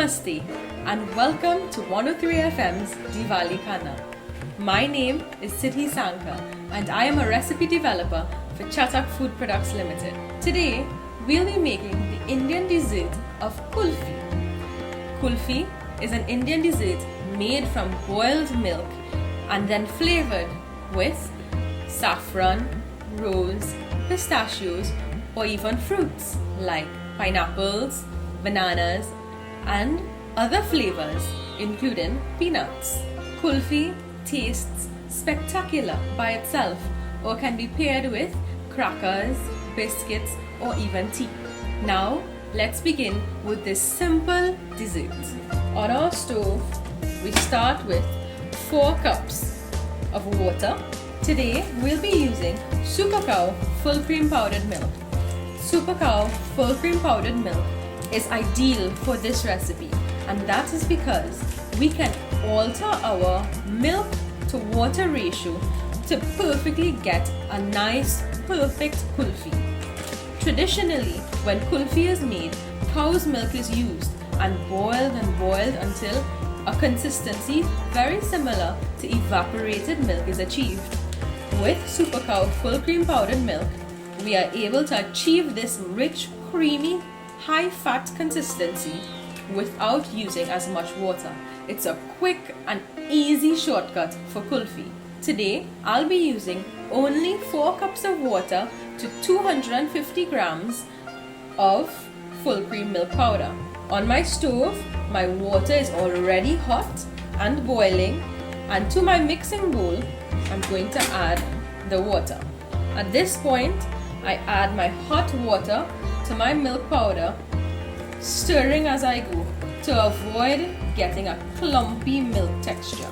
Namaste and welcome to 103 FM's Diwali Khana. My name is Siddhi Sankar and I am a recipe developer for Chatak Food Products Limited. Today we'll be making the Indian dessert of kulfi. Kulfi is an Indian dessert made from boiled milk and then flavored with saffron, rose, pistachios or even fruits like pineapples, bananas and other flavors including peanuts. Kulfi tastes spectacular by itself or can be paired with crackers, biscuits or even tea. Now let's begin with this simple dessert. On our stove we start with 4 cups of water. Today we'll be using Super Cow full cream powdered milk. Super Cow full cream powdered milk is ideal for this recipe, and that is because we can alter our milk to water ratio to perfectly get a nice perfect kulfi. Traditionally, when kulfi is made, cow's milk is used and boiled until a consistency very similar to evaporated milk is achieved. With Super Cow full cream powdered milk, we are able to achieve this rich, creamy, high-fat consistency without using as much water. It's a quick and easy shortcut for kulfi. Today, I'll be using only 4 cups of water to 250 grams of full cream milk powder. On my stove, my water is already hot and boiling, and to my mixing bowl, I'm going to add the water. At this point, I add my hot water to my milk powder, stirring as I go to avoid getting a clumpy milk texture.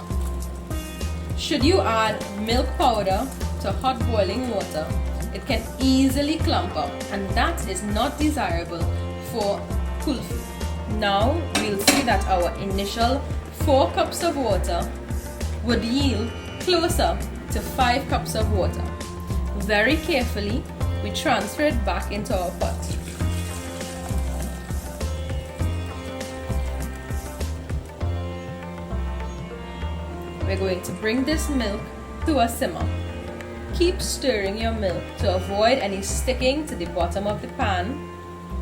Should you add milk powder to hot boiling water, it can easily clump up, and that is not desirable for kulfi. Now we'll see that our initial 4 cups of water would yield closer to 5 cups of water. Very carefully, we transfer it back into our pot. We're going to bring this milk to a simmer. Keep stirring your milk to avoid any sticking to the bottom of the pan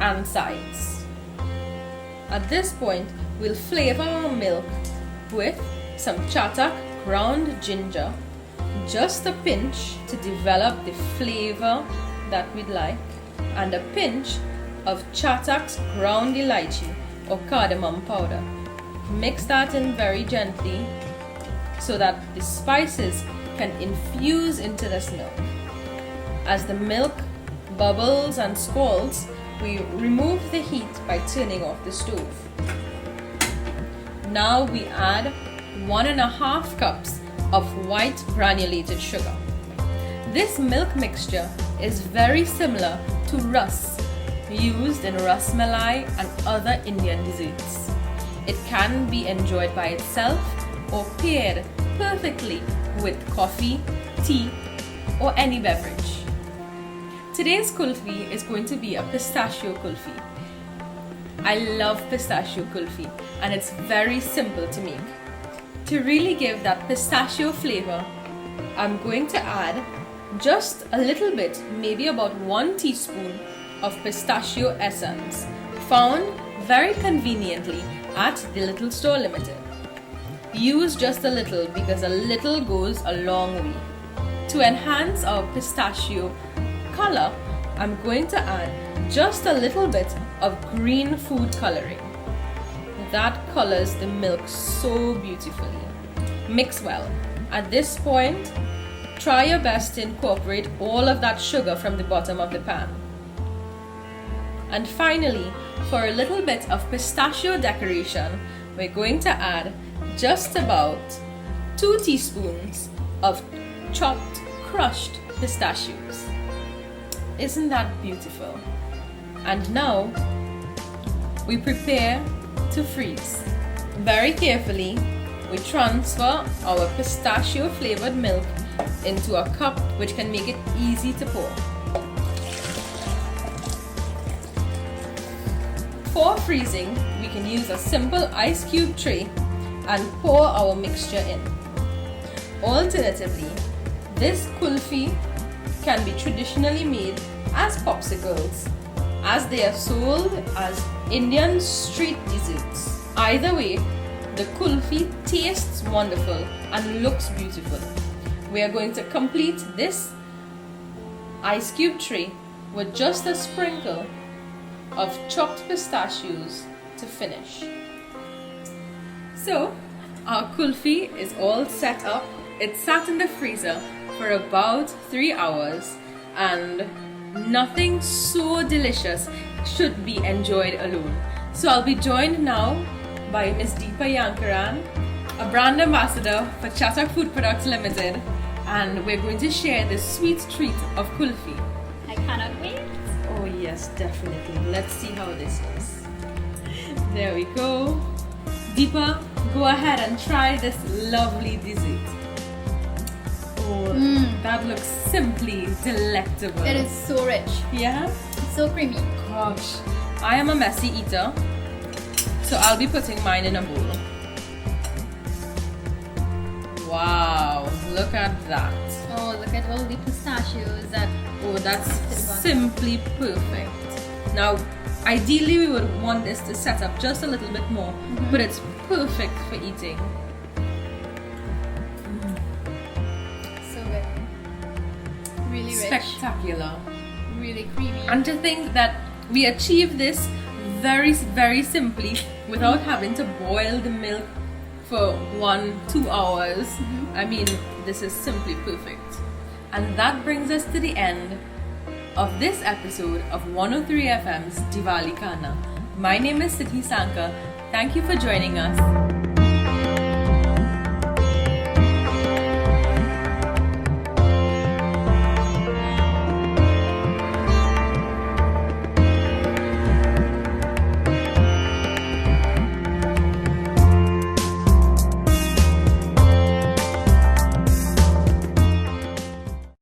and sides. At this point, we'll flavor our milk with some Chatak ground ginger, just a pinch to develop the flavor that we'd like, and a pinch of Chatak's ground elaichi or cardamom powder. Mix that in very gently so that the spices can infuse into this milk. As the milk bubbles and scalds, we remove the heat by turning off the stove. Now we add 1.5 cups of white granulated sugar. This milk mixture is very similar to ras used in ras malai and other Indian desserts. It can be enjoyed by itself or paired perfectly with coffee, tea or any beverage. Today's kulfi is going to be a pistachio kulfi. I love pistachio kulfi and it's very simple to make. To really give that pistachio flavor, I'm going to add just a little bit, maybe about 1 teaspoon of pistachio essence, found very conveniently at the Little Store Limited. Use just a little because a little goes a long way. To enhance our pistachio color, I'm going to add just a little bit of green food coloring. That colors the milk so beautifully. Mix well. At this point, try your best to incorporate all of that sugar from the bottom of the pan. And finally, for a little bit of pistachio decoration, we're going to add just about 2 teaspoons of chopped, crushed pistachios. Isn't that beautiful? And now, we prepare to freeze. Very carefully, we transfer our pistachio flavored milk into a cup which can make it easy to pour. For freezing, we can use a simple ice cube tray and pour our mixture in. Alternatively, this kulfi can be traditionally made as popsicles, as they are sold as Indian street desserts. Either way, the kulfi tastes wonderful and looks beautiful. We are going to complete this ice cube tray with just a sprinkle of chopped pistachios to finish. So, our kulfi is all set up. It sat in the freezer for about 3 hours, and nothing so delicious should be enjoyed alone. So I'll be joined now by Ms. Deepa Yankaran, a brand ambassador for Chatak Food Products Limited, and we're going to share this sweet treat of kulfi. I cannot wait. Oh yes, definitely. Let's see how this is. There we go. Deepa, go ahead and try this lovely dessert. Oh, that looks simply delectable. It is so rich. Yeah? It's so creamy. Gosh, I am a messy eater, so I'll be putting mine in a bowl. Wow, look at that. Oh, look at all the pistachios that. Oh, that's simply perfect. Now, ideally we would want this to set up just a little bit more, but it's perfect for eating. So good. Really rich. Spectacular. Really creamy. And to think that we achieve this very, very simply without having to boil the milk for 1-2 hours. I mean, this is simply perfect. And that brings us to the end of this episode of 103 FM's Diwali Khana. My name is Siddhi Sanka. Thank you for joining us.